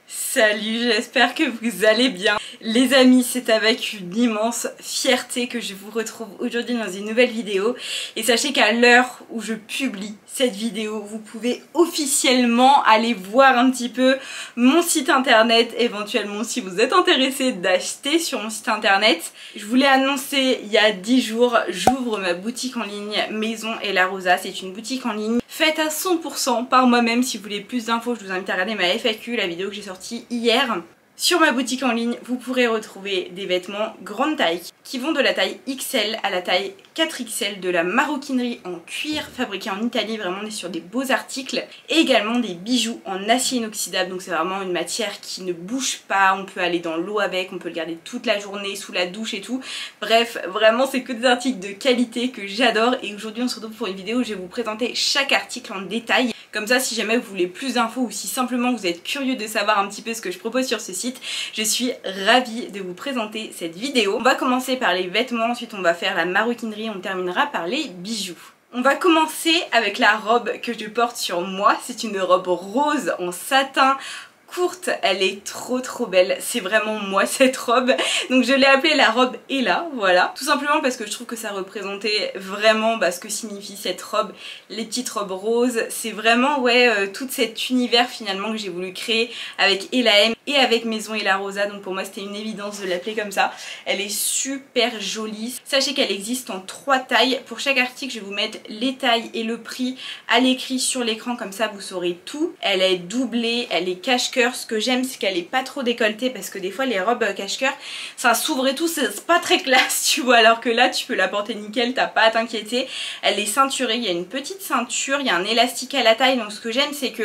Salut, j'espère que vous allez bien. Les amis, c'est avec une immense fierté que je vous retrouve aujourd'hui dans une nouvelle vidéo. Et sachez qu'à l'heure où je publie cette vidéo, vous pouvez officiellement aller voir un petit peu mon site internet, éventuellement si vous êtes intéressé d'acheter sur mon site internet. Je vous l'ai annoncé il y a 10 jours, j'ouvre ma boutique en ligne Maison et la Rosa. C'est une boutique en ligne faite à 100% par moi-même. Si vous voulez plus d'infos, je vous invite à regarder ma FAQ, la vidéo que j'ai sortie hier. Sur ma boutique en ligne, vous pourrez retrouver des vêtements grande taille qui vont de la taille XL à la taille 4XL, de la maroquinerie en cuir fabriquée en Italie, vraiment on est sur des beaux articles, et également des bijoux en acier inoxydable, donc c'est vraiment une matière qui ne bouge pas, on peut aller dans l'eau avec, on peut le garder toute la journée sous la douche et tout. Bref, vraiment c'est que des articles de qualité que j'adore, et aujourd'hui on se retrouve pour une vidéo où je vais vous présenter chaque article en détail. Comme ça, si jamais vous voulez plus d'infos ou si simplement vous êtes curieux de savoir un petit peu ce que je propose sur ce site, je suis ravie de vous présenter cette vidéo. On va commencer par les vêtements, ensuite on va faire la maroquinerie, on terminera par les bijoux. On va commencer avec la robe que je porte sur moi. C'est une robe rose en satin courte, elle est trop belle, c'est vraiment moi cette robe, donc je l'ai appelée la robe Ella, voilà, tout simplement parce que je trouve que ça représentait vraiment ce que signifie cette robe, les petites robes roses, c'est vraiment tout cet univers finalement que j'ai voulu créer avec Ella M et avec Maison et la Rosa, donc pour moi c'était une évidence de l'appeler comme ça. Elle est super jolie, sachez qu'elle existe en 3 tailles, pour chaque article je vais vous mettre les tailles et le prix à l'écrit sur l'écran, comme ça vous saurez tout. Elle est doublée, elle est cache-cœur. Ce que j'aime c'est qu'elle est pas trop décolletée, parce que des fois les robes cache-cœur ça s'ouvre et tout, c'est pas très classe tu vois, alors que là tu peux la porter nickel, t'as pas à t'inquiéter. Elle est ceinturée, il y a une petite ceinture, il y a un élastique à la taille, donc ce que j'aime c'est que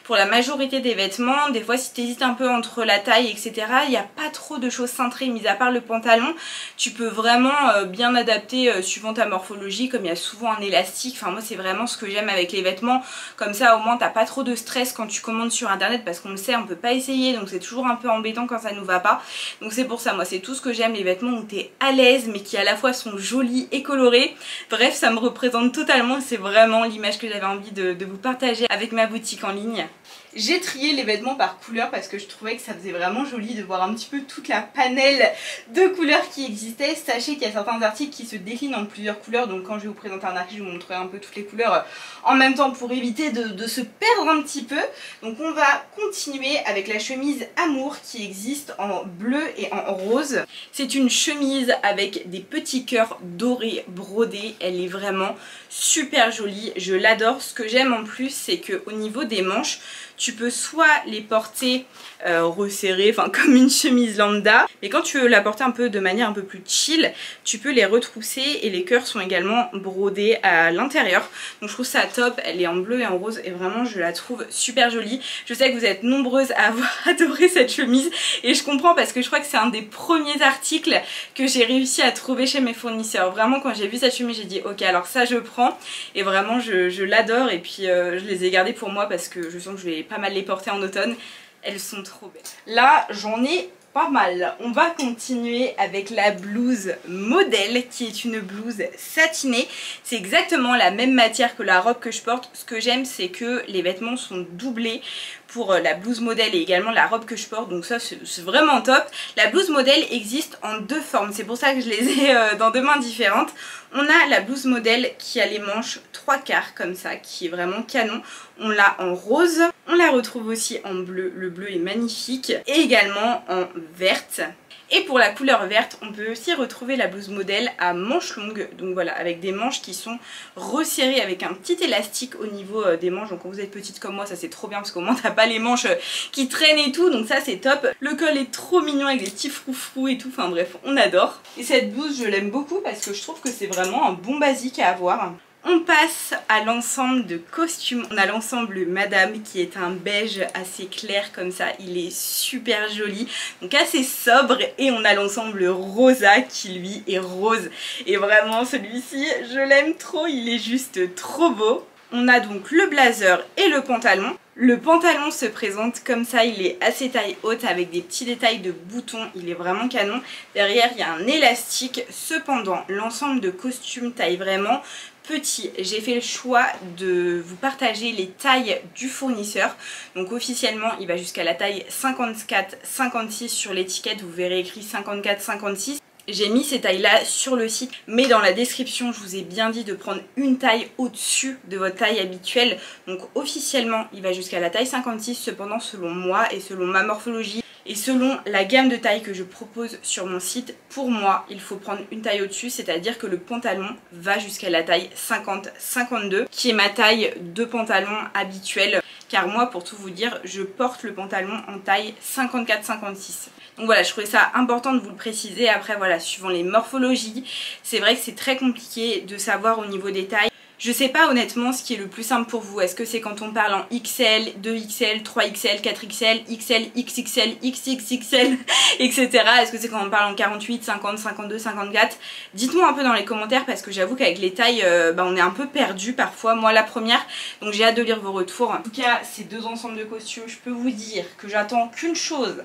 pour la majorité des vêtements, des fois si t'hésites un peu entre la taille etc, il n'y a pas trop de choses cintrées, mis à part le pantalon, tu peux vraiment bien adapter suivant ta morphologie, comme il y a souvent un élastique. Enfin moi c'est vraiment ce que j'aime avec les vêtements, comme ça au moins t'as pas trop de stress quand tu commandes sur internet, parce qu'on le sait on peut pas essayer, donc c'est toujours un peu embêtant quand ça nous va pas, donc c'est pour ça moi c'est tout ce que j'aime, les vêtements où t'es à l'aise mais qui à la fois sont jolis et colorés. Bref, ça me représente totalement, c'est vraiment l'image que j'avais envie de vous partager avec ma boutique en ligne. J'ai trié les vêtements par couleur parce que je trouvais que ça faisait vraiment joli de voir un petit peu toute la panelle de couleurs qui existait. Sachez qu'il y a certains articles qui se déclinent en plusieurs couleurs, donc quand je vais vous présenter un article je vous montrerai un peu toutes les couleurs en même temps pour éviter de se perdre un petit peu. Donc on va continuer avec la chemise Amour qui existe en bleu et en rose. C'est une chemise avec des petits cœurs dorés brodés, elle est vraiment super jolie, je l'adore. Ce que j'aime en plus c'est qu'au niveau des manches, tu peux soit les porter resserrées, enfin comme une chemise lambda, mais quand tu veux la porter un peu de manière un peu plus chill, tu peux les retrousser, et les cœurs sont également brodés à l'intérieur. Donc je trouve ça top, elle est en bleu et en rose et vraiment je la trouve super jolie. Je sais que vous êtes nombreuses à avoir adoré cette chemise et je comprends, parce que je crois que c'est un des premiers articles que j'ai réussi à trouver chez mes fournisseurs. Vraiment quand j'ai vu cette chemise j'ai dit ok alors ça je prends, et vraiment je l'adore, et puis je les ai gardées pour moi parce que je sens que je vais pas mal les porter en automne. Elles sont trop belles. Là j'en ai pas mal. On va continuer avec la blouse modèle qui est une blouse satinée. C'est exactement la même matière que la robe que je porte. Ce que j'aime c'est que les vêtements sont doublés pour la blouse modèle et également la robe que je porte, donc ça c'est vraiment top. La blouse modèle existe en 2 formes, c'est pour ça que je les ai dans 2 mains différentes. On a la blouse modèle qui a les manches 3/4 comme ça, qui est vraiment canon. On l'a en rose, on la retrouve aussi en bleu, le bleu est magnifique, et également en verte. Et pour la couleur verte, on peut aussi retrouver la blouse modèle à manches longues, donc voilà, avec des manches qui sont resserrées avec un petit élastique au niveau des manches. Donc quand vous êtes petite comme moi, ça c'est trop bien parce qu'au moins t'as pas les manches qui traînent et tout, donc ça c'est top. Le col est trop mignon avec des petits froufrous et tout, enfin bref, on adore. Et cette blouse je l'aime beaucoup parce que je trouve que c'est vraiment un bon basique à avoir. On passe à l'ensemble de costumes. On a l'ensemble Madame qui est un beige assez clair comme ça, il est super joli, donc assez sobre, et on a l'ensemble Rosa qui lui est rose, et vraiment celui-ci je l'aime trop, il est juste trop beau. On a donc le blazer et le pantalon. Le pantalon se présente comme ça, il est assez taille haute avec des petits détails de boutons, il est vraiment canon. Derrière il y a un élastique, cependant l'ensemble de costume taille vraiment petit. J'ai fait le choix de vous partager les tailles du fournisseur. Donc officiellement il va jusqu'à la taille 54-56 sur l'étiquette, vous verrez écrit 54-56. J'ai mis ces tailles là sur le site, mais dans la description je vous ai bien dit de prendre une taille au-dessus de votre taille habituelle. Donc officiellement il va jusqu'à la taille 56, cependant selon moi et selon ma morphologie et selon la gamme de tailles que je propose sur mon site, pour moi il faut prendre une taille au-dessus, c'est à dire que le pantalon va jusqu'à la taille 50-52 qui est ma taille de pantalon habituelle, car moi pour tout vous dire je porte le pantalon en taille 54-56. Donc voilà, je trouvais ça important de vous le préciser. Après voilà, suivant les morphologies, c'est vrai que c'est très compliqué de savoir au niveau des tailles. Je sais pas honnêtement ce qui est le plus simple pour vous. Est-ce que c'est quand on parle en XL, 2XL, 3XL, 4XL, XL, XXL, XXXL, etc. Est-ce que c'est quand on parle en 48, 50, 52, 54? Dites-moi un peu dans les commentaires parce que j'avoue qu'avec les tailles, on est un peu perdu parfois. Moi la première, donc j'ai hâte de lire vos retours. En tout cas, ces deux ensembles de costumes, je peux vous dire que j'attends qu'une chose.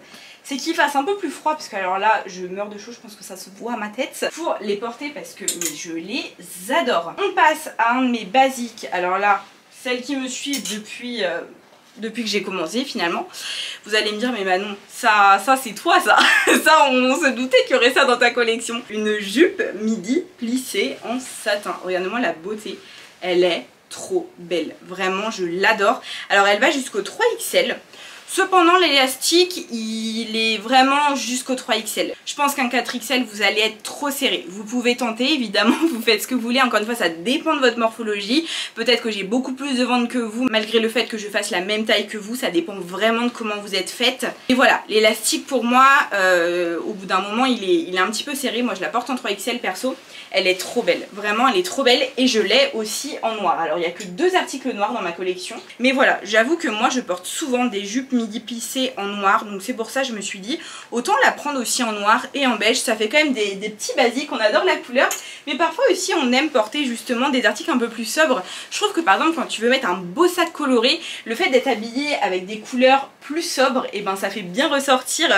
C'est qu'il fasse un peu plus froid parce que alors là je meurs de chaud, je pense que ça se voit à ma tête, pour les porter parce que mais je les adore. On passe à un de mes basiques, alors là celles qui me suivent depuis que j'ai commencé finalement, vous allez me dire mais Manon ça c'est toi ça. Ça on se doutait qu'il y aurait ça dans ta collection. Une jupe midi plissée en satin, regardez-moi la beauté, elle est trop belle, vraiment je l'adore. Alors elle va jusqu'au 3XL. Cependant l'élastique il est vraiment jusqu'au 3XL. Je pense qu'un 4XL vous allez être trop serré. Vous pouvez tenter évidemment, vous faites ce que vous voulez. Encore une fois ça dépend de votre morphologie. Peut-être que j'ai beaucoup plus de ventre que vous malgré le fait que je fasse la même taille que vous. Ça dépend vraiment de comment vous êtes faite. Et voilà, l'élastique pour moi au bout d'un moment il est un petit peu serré. Moi je la porte en 3XL perso. Elle est trop belle, vraiment elle est trop belle et je l'ai aussi en noir. Alors il n'y a que 2 articles noirs dans ma collection. Mais voilà, j'avoue que moi je porte souvent des jupes midi plissées en noir. Donc c'est pour ça que je me suis dit autant la prendre aussi en noir et en beige. Ça fait quand même des petits basiques, on adore la couleur. Mais parfois aussi on aime porter justement des articles un peu plus sobres. Je trouve que par exemple quand tu veux mettre un beau sac coloré, le fait d'être habillé avec des couleurs plus sobres, et ben ça fait bien ressortir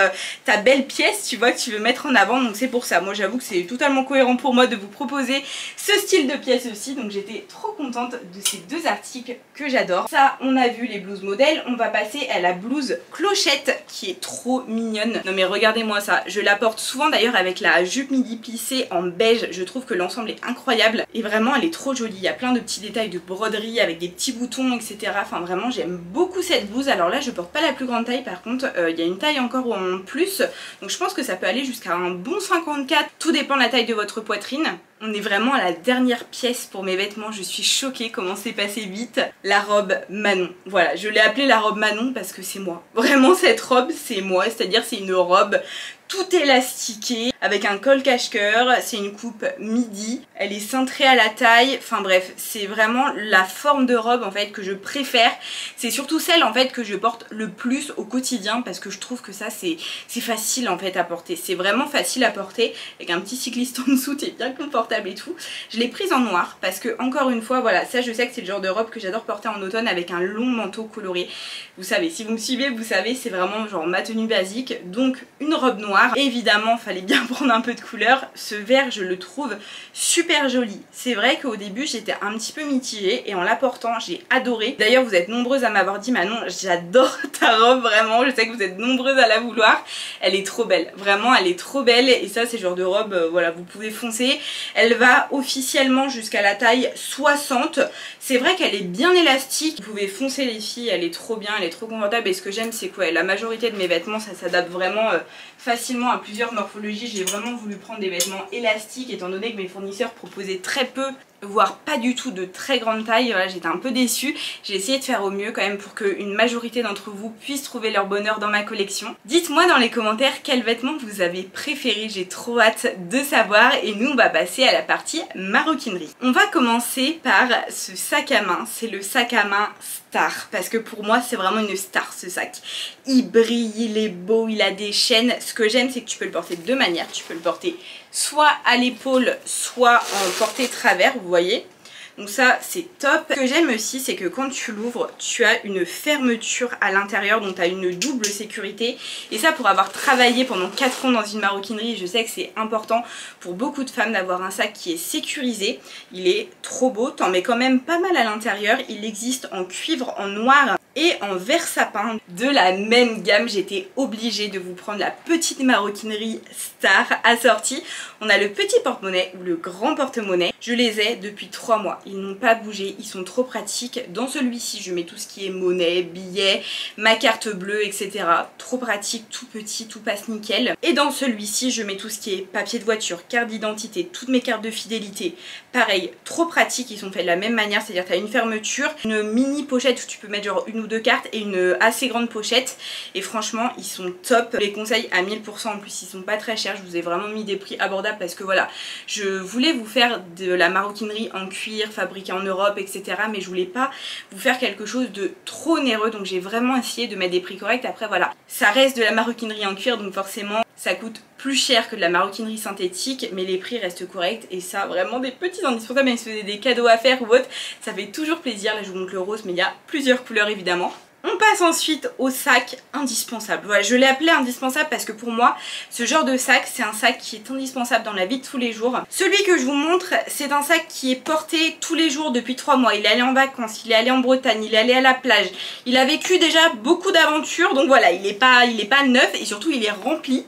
ta belle pièce, tu vois, que tu veux mettre en avant. Donc c'est pour ça, moi j'avoue que c'est totalement cohérent pour moi de vous proposer ce style de pièce aussi. Donc j'étais trop contente de ces 2 articles que j'adore. Ça on a vu les blouses modèles, on va passer à la blouse clochette qui est trop mignonne. Non mais regardez-moi ça, je la porte souvent d'ailleurs avec la jupe midi plissée en beige. Je trouve que l'ensemble est incroyable et vraiment elle est trop jolie. Il y a plein de petits détails de broderie avec des petits boutons etc. Enfin vraiment j'aime beaucoup cette blouse. Alors là je porte pas la plus grande taille, par contre il y a une taille encore en plus, donc je pense que ça peut aller jusqu'à un bon 54, tout dépend de la taille de votre poitrine. On est vraiment à la dernière pièce pour mes vêtements, je suis choquée comment c'est passé vite. La robe Manon, voilà, je l'ai appelée la robe Manon parce que c'est moi. Vraiment cette robe c'est moi, c'est-à-dire c'est une robe tout élastiquée avec un col cache-cœur, c'est une coupe midi, elle est cintrée à la taille, enfin bref, c'est vraiment la forme de robe en fait que je préfère. C'est surtout celle en fait que je porte le plus au quotidien parce que je trouve que ça c'est facile en fait à porter, c'est vraiment facile à porter avec un petit cycliste en dessous, t'es bien confortable et tout. Je l'ai prise en noir parce que encore une fois voilà, ça je sais que c'est le genre de robe que j'adore porter en automne avec un long manteau coloré. Vous savez, si vous me suivez vous savez c'est vraiment genre ma tenue basique, donc une robe noire. Évidemment fallait bien prendre un peu de couleur. Ce vert je le trouve super joli. C'est vrai qu'au début j'étais un petit peu mitigée et en la portant j'ai adoré. D'ailleurs vous êtes nombreuses à m'avoir dit Manon j'adore ta robe vraiment, je sais que vous êtes nombreuses à la vouloir. Elle est trop belle, vraiment elle est trop belle et ça c'est le genre de robe voilà vous pouvez foncer. Elle va officiellement jusqu'à la taille 60. C'est vrai qu'elle est bien élastique, vous pouvez foncer les filles, elle est trop bien, elle est trop confortable et ce que j'aime c'est que la majorité de mes vêtements ça s'adapte vraiment facilement à plusieurs morphologies. J'ai vraiment voulu prendre des vêtements élastiques étant donné que mes fournisseurs proposaient très peu voire pas du tout de très grande taille. Voilà, j'étais un peu déçue. J'ai essayé de faire au mieux quand même pour qu'une majorité d'entre vous puissent trouver leur bonheur dans ma collection. Dites-moi dans les commentaires quels vêtements vous avez préférés, j'ai trop hâte de savoir et nous on va passer à la partie maroquinerie. On va commencer par ce sac à main, c'est le sac à main star parce que pour moi c'est vraiment une star ce sac. Il brille, il est beau, il a des chaînes. Ce que j'aime c'est que tu peux le porter de 2 manières, tu peux le porter soit à l'épaule soit en portée travers, vous voyez. Donc ça c'est top. Ce que j'aime aussi c'est que quand tu l'ouvres tu as une fermeture à l'intérieur, donc tu as une double sécurité. Et ça, pour avoir travaillé pendant 4 ans dans une maroquinerie, je sais que c'est important pour beaucoup de femmes d'avoir un sac qui est sécurisé. Il est trop beau, t'en mets quand même pas mal à l'intérieur. Il existe en cuivre, en noir et en vert sapin. De la même gamme, j'étais obligée de vous prendre la petite maroquinerie Star assortie. On a le petit porte-monnaie ou le grand porte-monnaie. Je les ai depuis 3 mois. Ils n'ont pas bougé, ils sont trop pratiques. Dans celui-ci, je mets tout ce qui est monnaie, billets, ma carte bleue, etc. Trop pratique, tout petit, tout passe nickel. Et dans celui-ci, je mets tout ce qui est papier de voiture, carte d'identité, toutes mes cartes de fidélité. Pareil, trop pratique, ils sont faits de la même manière, c'est-à-dire tu as une fermeture, une mini pochette où tu peux mettre genre 1 ou 2 cartes et une assez grande pochette. Et franchement, ils sont top. Je les conseille à 1000%, en plus ils sont pas très chers. Je vous ai vraiment mis des prix abordables parce que voilà, je voulais vous faire de la maroquinerie en cuir, fabriquée en Europe, etc. Mais je voulais pas vous faire quelque chose de trop onéreux, donc j'ai vraiment essayé de mettre des prix corrects. Après voilà, ça reste de la maroquinerie en cuir, donc forcément ça coûte plus cher que de la maroquinerie synthétique, mais les prix restent corrects. Et ça, vraiment des petits indispensables, même si vous avez des cadeaux à faire ou autre, ça fait toujours plaisir. Là je vous montre le rose, mais il y a plusieurs couleurs évidemment. On passe ensuite au sac indispensable. Voilà, je l'ai appelé indispensable parce que pour moi, ce genre de sac, c'est un sac qui est indispensable dans la vie de tous les jours. Celui que je vous montre, c'est un sac qui est porté tous les jours depuis 3 mois. Il est allé en vacances, il est allé en Bretagne, il est allé à la plage. Il a vécu déjà beaucoup d'aventures, donc voilà, il est pas neuf et surtout il est rempli.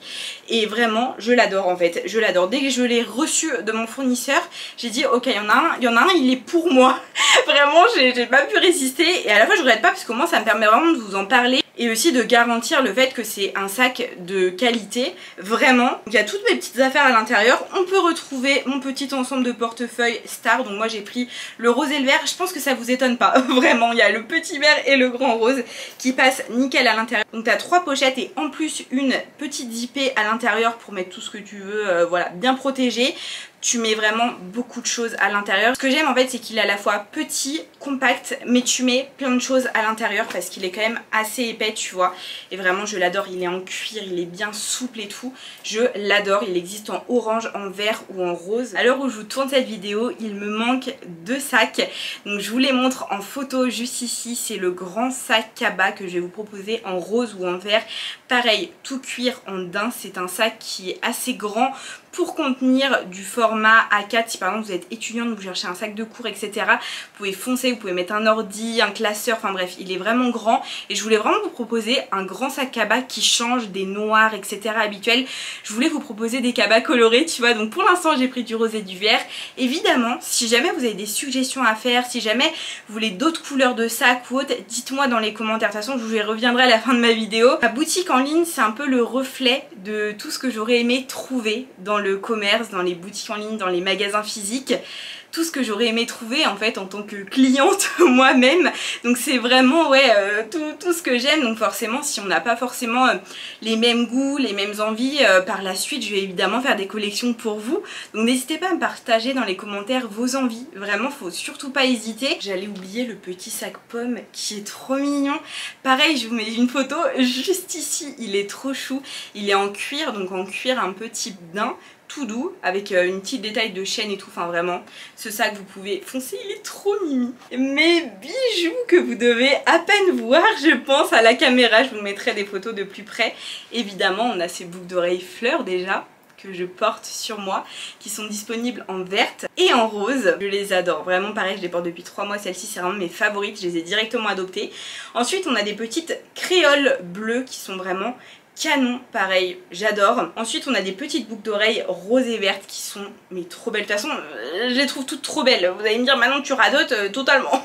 Et vraiment, je l'adore en fait, je l'adore. Dès que je l'ai reçu de mon fournisseur, j'ai dit ok, il y en a un, il est pour moi. Vraiment, j'ai pas pu résister et à la fois je regrette pas parce que moi ça me permet vraiment de vous en parler et aussi de garantir le fait que c'est un sac de qualité. Vraiment, il y a toutes mes petites affaires à l'intérieur. On peut retrouver mon petit ensemble de portefeuille Star, donc moi j'ai pris le rose et le vert. Je pense que ça vous étonne pas, vraiment, il y a le petit vert et le grand rose qui passent nickel à l'intérieur. Donc tu as 3 pochettes et en plus une petite zippée à l'intérieur pour mettre tout ce que tu veux, voilà, bien protégé. Tu mets vraiment beaucoup de choses à l'intérieur. Ce que j'aime en fait c'est qu'il est à la fois petit, compact, mais tu mets plein de choses à l'intérieur parce qu'il est quand même assez épais, tu vois. Et vraiment je l'adore, il est en cuir, il est bien souple et tout. Je l'adore, il existe en orange, en vert ou en rose. À l'heure où je vous tourne cette vidéo, il me manque 2 sacs. Donc je vous les montre en photo juste ici. C'est le grand sac Kaba que je vais vous proposer en rose ou en vert. Pareil, tout cuir en daim, c'est un sac qui est assez grand pour contenir du format A4. Si par exemple vous êtes étudiante, vous cherchez un sac de cours, etc. Vous pouvez foncer, vous pouvez mettre un ordi, un classeur, enfin bref, il est vraiment grand. Et je voulais vraiment vous proposer un grand sac Kaba qui change des noirs, etc. habituels. Je voulais vous proposer des Kaba colorés, tu vois. Donc pour l'instant j'ai pris du rose et du vert. Évidemment, si jamais vous avez des suggestions à faire, si jamais vous voulez d'autres couleurs de sac ou autre, dites-moi dans les commentaires. De toute façon, je vous y reviendrai à la fin de ma vidéo. Ma boutique en ligne, c'est un peu le reflet de tout ce que j'aurais aimé trouver dans le commerce, dans les boutiques en ligne, dans les magasins physiques, tout ce que j'aurais aimé trouver en fait en tant que cliente moi-même. Donc c'est vraiment ouais tout ce que j'aime. Donc forcément si on n'a pas forcément les mêmes goûts, les mêmes envies, par la suite je vais évidemment faire des collections pour vous. Donc n'hésitez pas à me partager dans les commentaires vos envies, vraiment faut surtout pas hésiter. J'allais oublier le petit sac pomme qui est trop mignon. Pareil, je vous mets une photo juste ici, il est trop chou. Il est en cuir, donc en cuir un peu type daim, tout doux, avec une petite détail de chaîne et tout, enfin vraiment, ce sac vous pouvez foncer, il est trop mimi. Mes bijoux que vous devez à peine voir, je pense, à la caméra, je vous mettrai des photos de plus près. Évidemment, on a ces boucles d'oreilles fleurs déjà, que je porte sur moi, qui sont disponibles en verte et en rose. Je les adore, vraiment pareil, je les porte depuis 3 mois, celles-ci c'est vraiment mes favorites, je les ai directement adoptées. Ensuite on a des petites créoles bleues qui sont vraiment canon, pareil, j'adore. Ensuite on a des petites boucles d'oreilles roses et vertes qui sont mais trop belles. De toute façon je les trouve toutes trop belles. Vous allez me dire maintenant tu radotes totalement.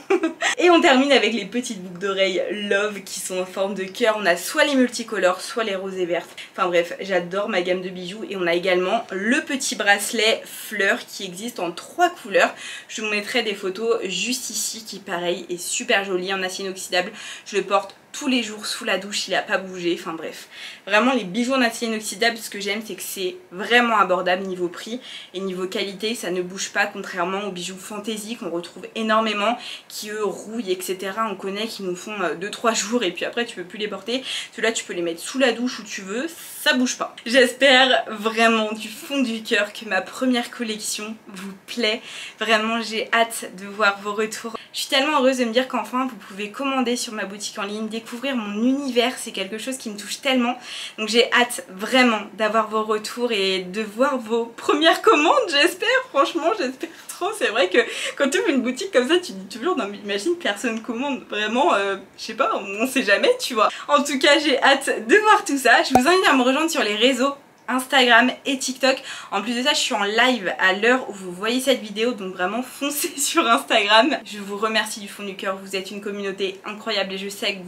Et on termine avec les petites boucles d'oreilles Love qui sont en forme de cœur. On a soit les multicolores, soit les roses et vertes. Enfin bref, j'adore ma gamme de bijoux. Et on a également le petit bracelet fleur qui existe en 3 couleurs. Je vous mettrai des photos juste ici qui pareil est super joli en acier inoxydable. Je le porte tous les jours sous la douche, il a pas bougé, enfin bref. Vraiment les bijoux en acier inoxydable, ce que j'aime c'est que c'est vraiment abordable niveau prix et niveau qualité, ça ne bouge pas contrairement aux bijoux fantaisie qu'on retrouve énormément, qui eux rouillent etc. On connaît, qui nous font 2-3 jours et puis après tu peux plus les porter. Ceux-là tu peux les mettre sous la douche où tu veux, ça bouge pas. J'espère vraiment du fond du cœur que ma première collection vous plaît. Vraiment j'ai hâte de voir vos retours. Je suis tellement heureuse de me dire qu'enfin vous pouvez commander sur ma boutique en ligne, découvrir mon univers, c'est quelque chose qui me touche tellement. Donc j'ai hâte vraiment d'avoir vos retours et de voir vos premières commandes, j'espère, franchement j'espère trop. C'est vrai que quand tu ouvres une boutique comme ça, tu dis toujours non mais imagine personne commande, vraiment je sais pas, on sait jamais tu vois. En tout cas j'ai hâte de voir tout ça, je vous invite à me rejoindre sur les réseaux Instagram et TikTok. En plus de ça je suis en live à l'heure où vous voyez cette vidéo, donc vraiment foncez sur Instagram. Je vous remercie du fond du cœur, vous êtes une communauté incroyable et je sais que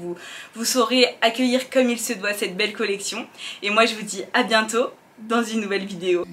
vous saurez accueillir comme il se doit cette belle collection. Et moi je vous dis à bientôt dans une nouvelle vidéo.